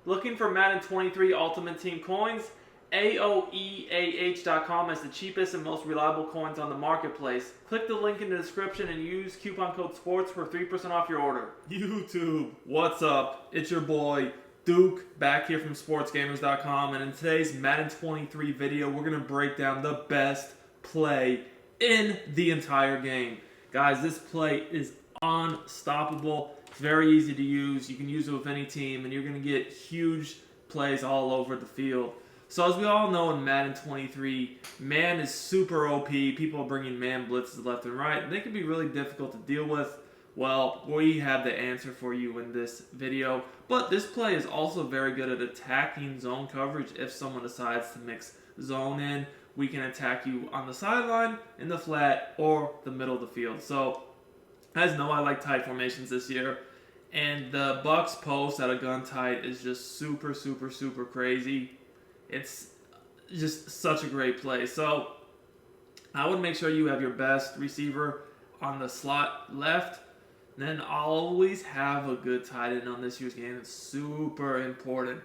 Looking for Madden 23 Ultimate Team coins? AOEAH.com has the cheapest and most reliable coins on the marketplace. Click the link in the description and use coupon code SPORTS for 3% off your order. YouTube, what's up? It's your boy Duke back here from Sportsgamerz.com, and in today's Madden 23 video, we're going to break down the best play in the entire game. Guys, this play is unstoppable. It's very easy to use. You can use it with any team, and you're going to get huge plays all over the field. So as we all know in Madden 23, man is super OP. People are bringing man blitzes left and right, and they can be really difficult to deal with. Well, we have the answer for you in this video. But this play is also very good at attacking zone coverage. If someone decides to mix zone in, we can attack you on the sideline, in the flat, or the middle of the field. So, as you know, I like tight formations this year. And the Bucks post at a gun tight is just super, super, super crazy. It's just such a great play. So, I would make sure you have your best receiver on the slot left. Then always have a good tight end on this year's game. It's super important.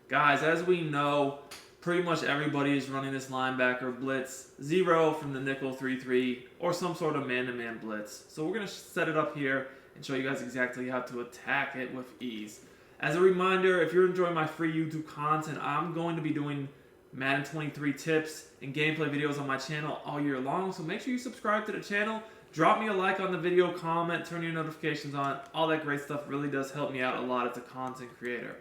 Guys, as we know, pretty much everybody is running this linebacker blitz 0 from the nickel 3-3 or some sort of man-to-man blitz. So we're going to set it up here and show you guys exactly how to attack it with ease. As a reminder, if you're enjoying my free YouTube content, I'm going to be doing Madden 23 tips and gameplay videos on my channel all year long. So make sure you subscribe to the channel. Drop me a like on the video, comment, turn your notifications on. All that great stuff really does help me out a lot as a content creator.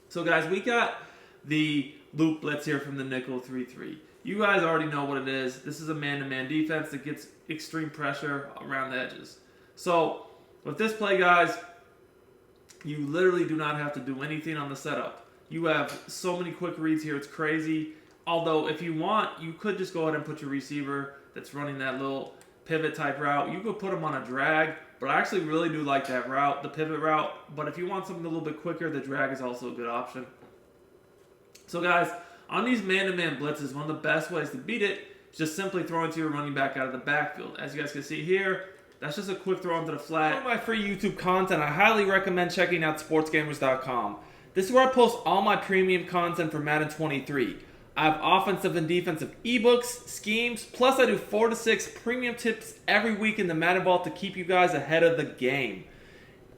So guys, we got the loop blitz here from the nickel 3-3. You guys already know what it is. This is a man-to-man defense that gets extreme pressure around the edges. So with this play, guys, you literally do not have to do anything on the setup. You have so many quick reads here, it's crazy. Although if you want, you could just go ahead and put your receiver that's running that little pivot type route. You could put them on a drag, but I actually really do like that route, the pivot route. But if you want something a little bit quicker, the drag is also a good option. So guys, on these man-to-man blitzes, one of the best ways to beat it is just simply throwing to your running back out of the backfield. As you guys can see here, that's just a quick throw into the flat. For my free YouTube content, I highly recommend checking out Sportsgamerz.com. This is where I post all my premium content for Madden 23. I have offensive and defensive eBooks, schemes, plus I do 4 to 6 premium tips every week in the Madden Vault to keep you guys ahead of the game.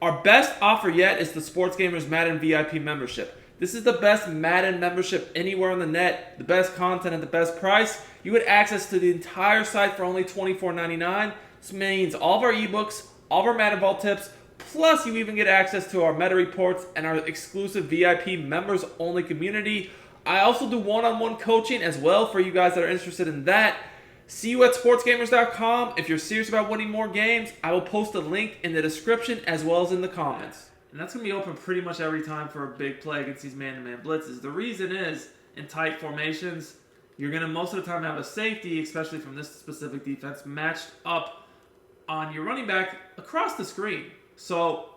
Our best offer yet is the Sportsgamerz Madden VIP membership. This is the best Madden membership anywhere on the net, the best content at the best price. You get access to the entire site for only $24.99. This means all of our eBooks, all of our Madden Vault tips, plus you even get access to our meta reports and our exclusive VIP members-only community. I also do one-on-one coaching as well for you guys that are interested in that. See you at Sportsgamerz.com. If you're serious about winning more games, I will post a link in the description as well as in the comments. And that's going to be open pretty much every time for a big play against these man-to-man blitzes. The reason is, in tight formations, you're going to most of the time have a safety, especially from this specific defense, matched up on your running back across the screen. So,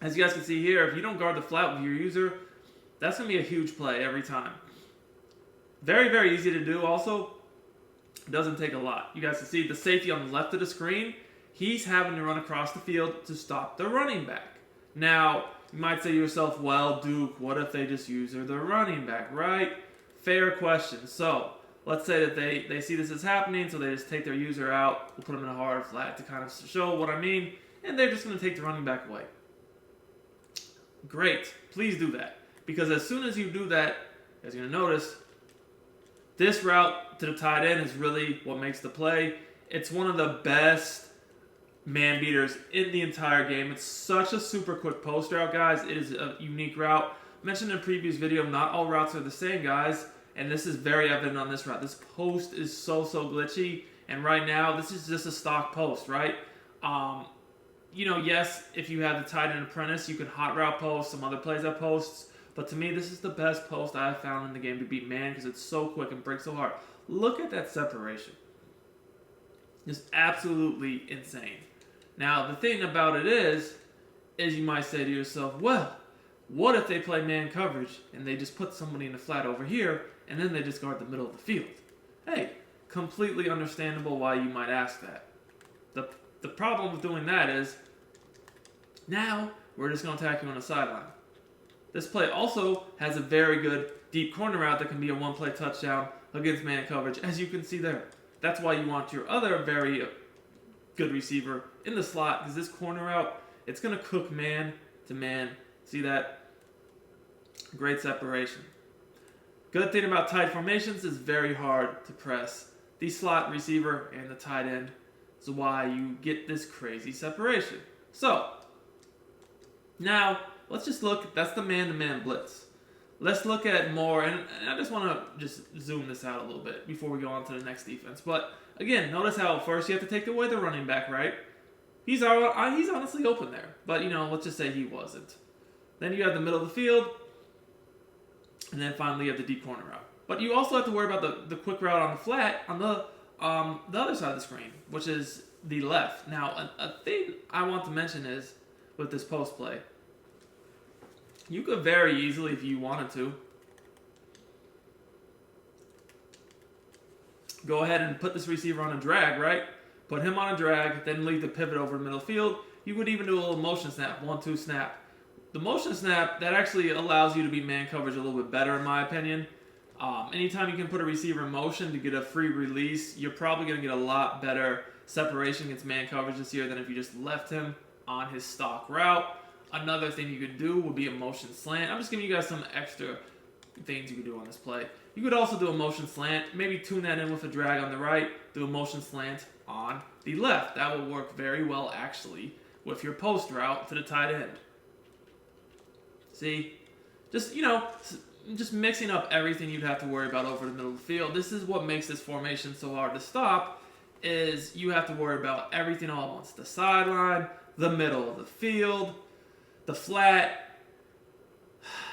as you guys can see here, if you don't guard the flat with your user, that's going to be a huge play every time. Very, very easy to do also. It doesn't take a lot. You guys can see the safety on the left of the screen. He's having to run across the field to stop the running back. Now, you might say to yourself, well, Duke, what if they just use the running back, right? Fair question. So, let's say that they see this is happening, so they just take their user out. We'll put them in a hard flat to kind of show what I mean. And they're just going to take the running back away. Great. Please do that. Because as soon as you do that, as you're going to notice, this route to the tight end is really what makes the play. It's one of the best man beaters in the entire game. It's such a super quick post route, guys. It is a unique route. Mentioned in a previous video, not all routes are the same, guys. And this is very evident on this route. This post is so glitchy. And right now, this is just a stock post, right? Yes, if you have the tight end apprentice, you can hot route post, some other plays have posts. But to me, this is the best post I have found in the game to beat man because it's so quick and breaks so hard. Look at that separation. It's absolutely insane. Now, the thing about it is you might say to yourself, well, what if they play man coverage and they just put somebody in the flat over here and then they just guard the middle of the field? Hey, completely understandable why you might ask that. The problem with doing that is now we're just going to attack you on the sideline. This play also has a very good deep corner route that can be a one-play touchdown against man coverage, as you can see there. That's why you want your other very good receiver in the slot, because this corner route, it's going to cook man to man. See that? Great separation. Good thing about tight formations is very hard to press the slot receiver and the tight end. Is why you get this crazy separation. So, now, let's just look, that's the man-to-man blitz. Let's look at more, and I just want to just zoom this out a little bit before we go on to the next defense. But, again, notice how first you have to take away the running back, right? He's honestly open there, but, let's just say he wasn't. Then you have the middle of the field, and then finally you have the deep corner route. But you also have to worry about the quick route on the flat on the other side of the screen, which is the left. Now, a thing I want to mention is, with this post play, you could very easily, if you wanted to, go ahead and put this receiver on a drag, right? Put him on a drag, then leave the pivot over the middle field. You could even do a little motion snap, 1-2 snap. The motion snap, that actually allows you to be man coverage a little bit better, in my opinion. Anytime you can put a receiver in motion to get a free release, you're probably going to get a lot better separation against man coverage this year than if you just left him on his stock route. Another thing you could do would be a motion slant. I'm just giving you guys some extra things you could do on this play. You could also do a motion slant, maybe tune that in with a drag on the right, do a motion slant on the left. That will work very well, actually, with your post route to the tight end. See? Just mixing up everything you'd have to worry about over the middle of the field. This is what makes this formation so hard to stop, is you have to worry about everything all at once. The sideline, the middle of the field, the flat.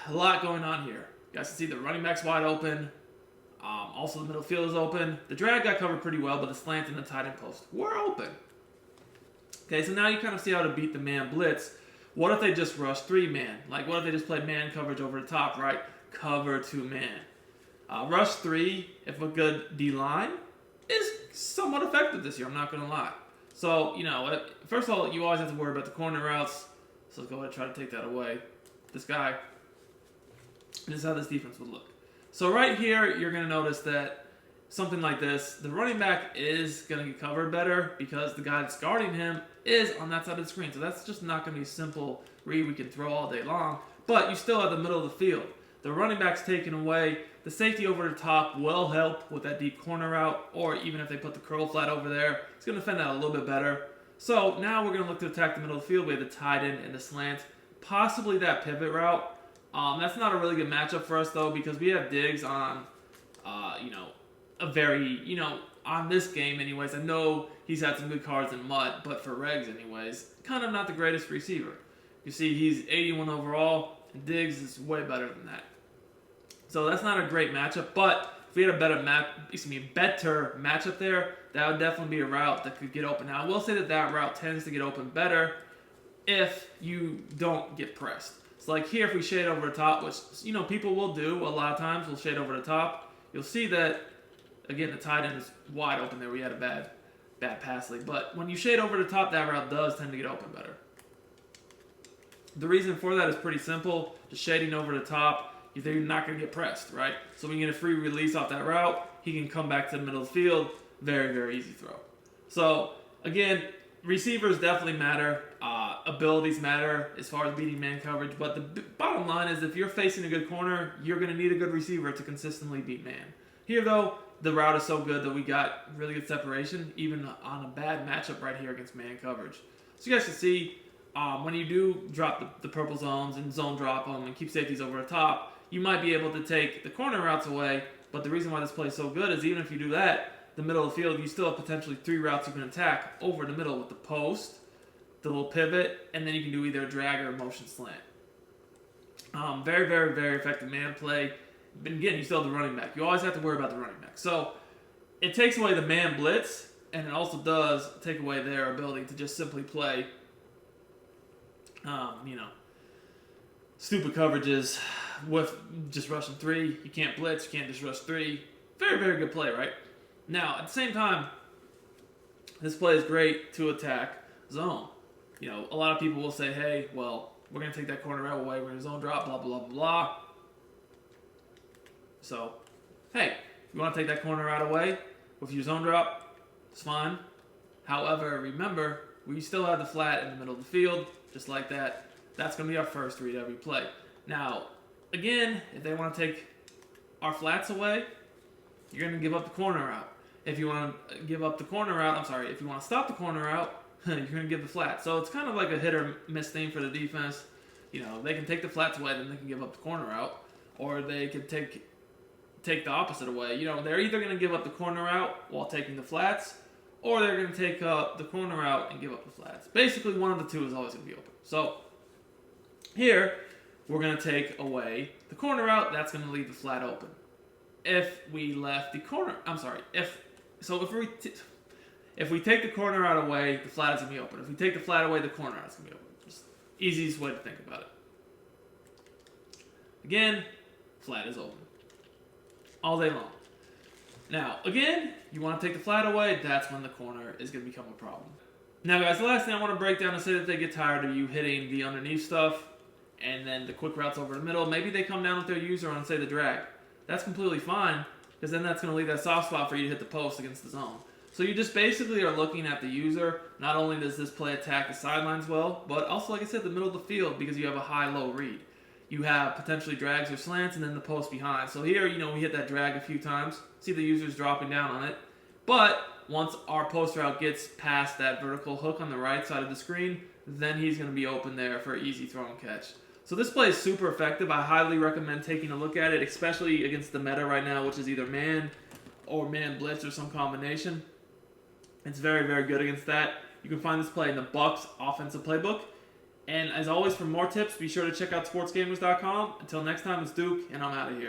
A lot going on here. You guys can see the running back's wide open. Also, the middle field is open. The drag got covered pretty well, but the slant and the tight end post were open. Okay, so now you kind of see how to beat the man blitz. What if they just rush 3-man? Like, what if they just played man coverage over the top, right? Cover 2-man. Rush 3, if a good D-line, is somewhat effective this year, I'm not going to lie. So, first of all, you always have to worry about the corner routes. So let's go ahead and try to take that away. This guy. This is how this defense would look. So right here, you're going to notice that something like this, the running back is going to get covered better because the guy that's guarding him is on that side of the screen. So that's just not going to be a simple read we can throw all day long. But you still have the middle of the field. The running back's taken away. The safety over the top will help with that deep corner route, or even if they put the curl flat over there, it's going to defend that a little bit better. So now we're going to look to attack the middle of the field. We have the tight end and the slant, possibly that pivot route. That's not a really good matchup for us, though, because we have Diggs on, a very, on this game anyways. I know he's had some good cards in mud, but for regs anyways, kind of not the greatest receiver. You see he's 81 overall, and Diggs is way better than that. So that's not a great matchup, but if we had a better matchup there, that would definitely be a route that could get open. Now, I will say that route tends to get open better if you don't get pressed. So like here, if we shade over the top, which, people will do a lot of times, we'll shade over the top, you'll see that, again, the tight end is wide open there. We had a bad pass lead. But when you shade over the top, that route does tend to get open better. The reason for that is pretty simple. Just shading over the top, you're not going to get pressed, right? So when you get a free release off that route, he can come back to the middle of the field. Very, very easy throw. So, again, receivers definitely matter. Abilities matter as far as beating man coverage. But the bottom line is if you're facing a good corner, you're going to need a good receiver to consistently beat man. Here, though, the route is so good that we got really good separation, even on a bad matchup right here against man coverage. So you guys can see, when you do drop the purple zones and zone drop them and keep safeties over the top, you might be able to take the corner routes away. But the reason why this play is so good is even if you do that, the middle of the field, you still have potentially 3 routes you can attack over the middle with the post, the little pivot, and then you can do either a drag or a motion slant. Very, very, very effective man play. But again, you still have the running back. You always have to worry about the running back. So it takes away the man blitz, and it also does take away their ability to just simply play, stupid coverages with just rushing 3. You can't blitz. You can't just rush 3. Very, very good play, right? Now, at the same time, this play is great to attack zone. A lot of people will say, hey, well, we're going to take that corner route away. We're going to zone drop, blah, blah, blah, blah. So, hey, if you want to take that corner route away with your zone drop, it's fine. However, remember, we still have the flat in the middle of the field, just like that. That's going to be our first read every play. Now, again, if they want to take our flats away, you're going to give up the corner route. If you want to give up the corner route, if you want to stop the corner route, you're going to give the flat. So it's kind of like a hit or miss thing for the defense. You know, they can take the flats away, then they can give up the corner route, or they could take the opposite away. You know, they're either going to give up the corner route while taking the flats, or they're going to take the corner route and give up the flats. Basically, one of the two is always going to be open. So here, we're going to take away the corner route. That's going to leave the flat open. If we left the corner, if we take the corner route away, the flat is going to be open. If we take the flat away, the corner route is going to be open. Just easiest way to think about it. Again, flat is open. All day long. Now, again, you want to take the flat away, that's when the corner is going to become a problem. Now, guys, the last thing I want to break down is say that they get tired of you hitting the underneath stuff and then the quick routes over the middle. Maybe they come down with their user on, say, the drag. That's completely fine, because then that's going to leave that soft spot for you to hit the post against the zone. So you just basically are looking at the user. Not only does this play attack the sidelines well, but also, like I said, the middle of the field, because you have a high-low read. You have potentially drags or slants and then the post behind. So here, you know, we hit that drag a few times. See the user's dropping down on it. But once our post route gets past that vertical hook on the right side of the screen, then he's going to be open there for an easy throw and catch. So this play is super effective. I highly recommend taking a look at it, especially against the meta right now, which is either man or man blitz or some combination. It's very, very good against that. You can find this play in the Bucs offensive playbook. And as always, for more tips, be sure to check out sportsgamerz.com. Until next time, it's Duke, and I'm out of here.